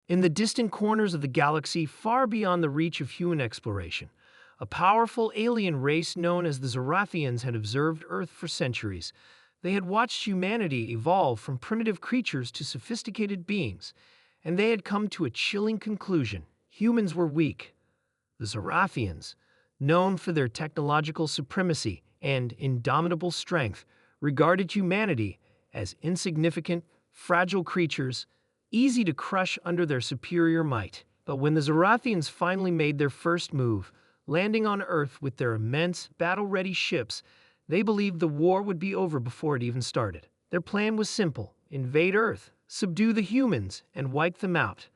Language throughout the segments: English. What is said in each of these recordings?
In the distant corners of the galaxy, far beyond the reach of human exploration, a powerful alien race known as the Zorathians had observed Earth for centuries. They had watched humanity evolve from primitive creatures to sophisticated beings, and they had come to a chilling conclusion. Humans were weak. The Zorathians, known for their technological supremacy and indomitable strength, regarded humanity as insignificant, fragile creatures, easy to crush under their superior might. But when the Zorathians finally made their first move, landing on Earth with their immense, battle-ready ships, they believed the war would be over before it even started. Their plan was simple: invade Earth, subdue the humans, and wipe them out.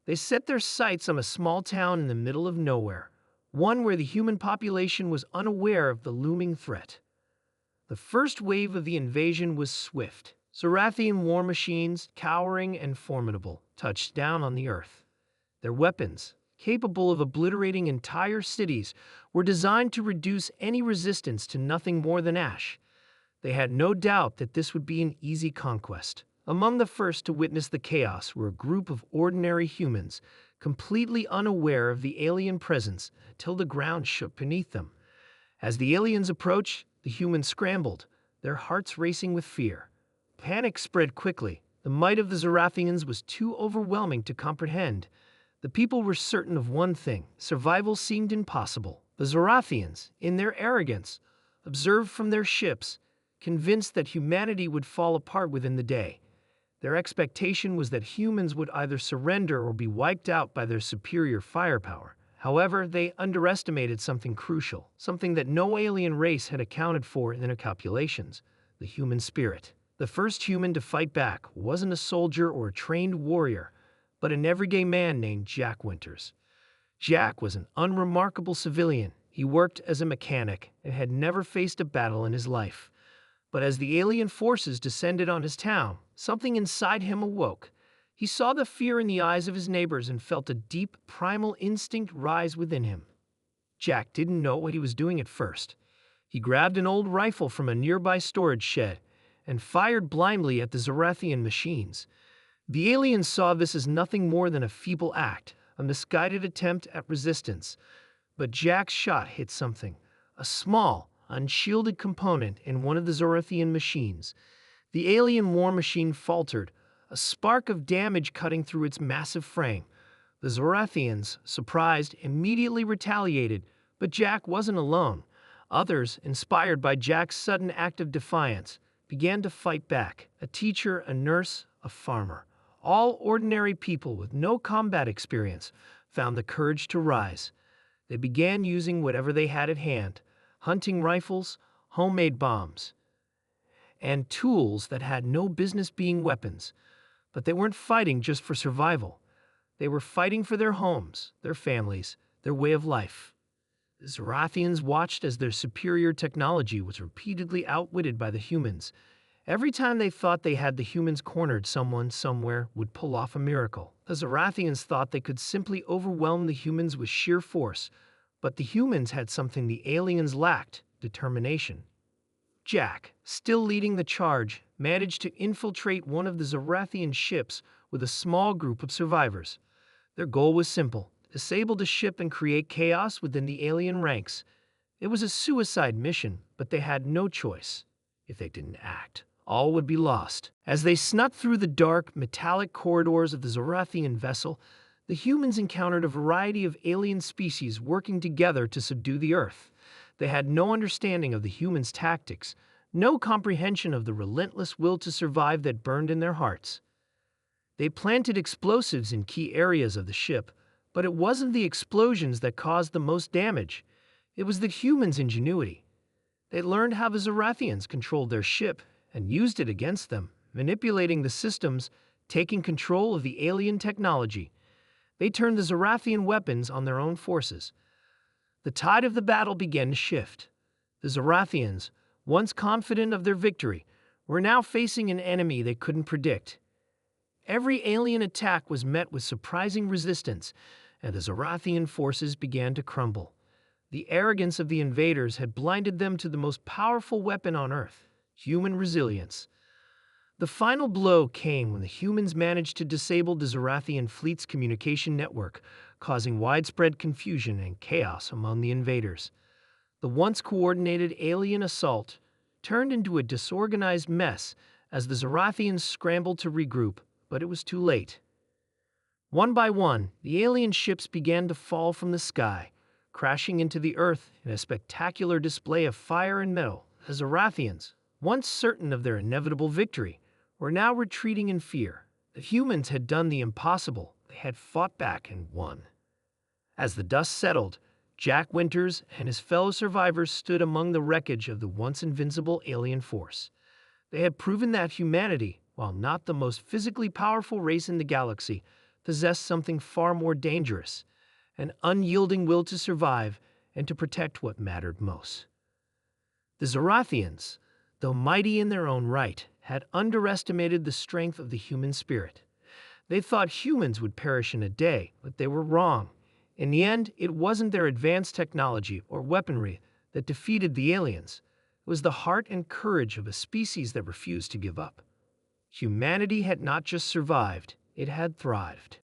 They set their sights on a small town in the middle of nowhere, one where the human population was unaware of the looming threat. The first wave of the invasion was swift. Zorathian war machines, towering and formidable, touched down on the Earth. Their weapons, capable of obliterating entire cities, were designed to reduce any resistance to nothing more than ash. They had no doubt that this would be an easy conquest. Among the first to witness the chaos were a group of ordinary humans, completely unaware of the alien presence until the ground shook beneath them. As the aliens approached, the humans scrambled, their hearts racing with fear. Panic spread quickly. The might of the Zorathians was too overwhelming to comprehend. The people were certain of one thing: survival seemed impossible. The Zorathians, in their arrogance, observed from their ships, convinced that humanity would fall apart within the day. Their expectation was that humans would either surrender or be wiped out by their superior firepower. However, they underestimated something crucial, something that no alien race had accounted for in their calculations: the human spirit. The first human to fight back wasn't a soldier or a trained warrior, but an everyday man named Jack Winters. Jack was an unremarkable civilian. He worked as a mechanic and had never faced a battle in his life. But as the alien forces descended on his town, something inside him awoke. He saw the fear in the eyes of his neighbors and felt a deep, primal instinct rise within him. Jack didn't know what he was doing at first. He grabbed an old rifle from a nearby storage shed and fired blindly at the Zorathian machines. The aliens saw this as nothing more than a feeble act, a misguided attempt at resistance. But Jack's shot hit something, a small, unshielded component in one of the Zorathian machines. The alien war machine faltered, a spark of damage cutting through its massive frame. The Zorathians, surprised, immediately retaliated, but Jack wasn't alone. Others, inspired by Jack's sudden act of defiance, began to fight back. A teacher, a nurse, a farmer, all ordinary people with no combat experience, found the courage to rise. They began using whatever they had at hand: hunting rifles, homemade bombs, and tools that had no business being weapons. But they weren't fighting just for survival. They were fighting for their homes, their families, their way of life. The Zorathians watched as their superior technology was repeatedly outwitted by the humans. Every time they thought they had the humans cornered, someone somewhere would pull off a miracle. The Zorathians thought they could simply overwhelm the humans with sheer force, but the humans had something the aliens lacked: determination. Jack, still leading the charge, managed to infiltrate one of the Zorathian ships with a small group of survivors. Their goal was simple: disable the ship and create chaos within the alien ranks. It was a suicide mission, but they had no choice. If they didn't act, all would be lost. As they snuck through the dark, metallic corridors of the Zorathian vessel, the humans encountered a variety of alien species working together to subdue the Earth. They had no understanding of the humans' tactics, no comprehension of the relentless will to survive that burned in their hearts. They planted explosives in key areas of the ship, but it wasn't the explosions that caused the most damage. It was the humans' ingenuity. They learned how the Zorathians controlled their ship and used it against them, manipulating the systems, taking control of the alien technology. They turned the Zorathian weapons on their own forces. The tide of the battle began to shift. The Zorathians, once confident of their victory, were now facing an enemy they couldn't predict. Every alien attack was met with surprising resistance, and the Zorathian forces began to crumble. The arrogance of the invaders had blinded them to the most powerful weapon on Earth: human resilience. The final blow came when the humans managed to disable the Zarathian fleet's communication network, causing widespread confusion and chaos among the invaders. The once coordinated alien assault turned into a disorganized mess as the Zarathians scrambled to regroup, but it was too late. One by one, the alien ships began to fall from the sky, crashing into the earth in a spectacular display of fire and metal. The Zarathians, once certain of their inevitable victory, were now retreating in fear. The humans had done the impossible. They had fought back and won. As the dust settled, Jack Winters and his fellow survivors stood among the wreckage of the once invincible alien force. They had proven that humanity, while not the most physically powerful race in the galaxy, possessed something far more dangerous, an unyielding will to survive and to protect what mattered most. The Zarathians, though mighty in their own right, had underestimated the strength of the human spirit. They thought humans would perish in a day, but they were wrong. In the end, it wasn't their advanced technology or weaponry that defeated the aliens. It was the heart and courage of a species that refused to give up. Humanity had not just survived, it had thrived.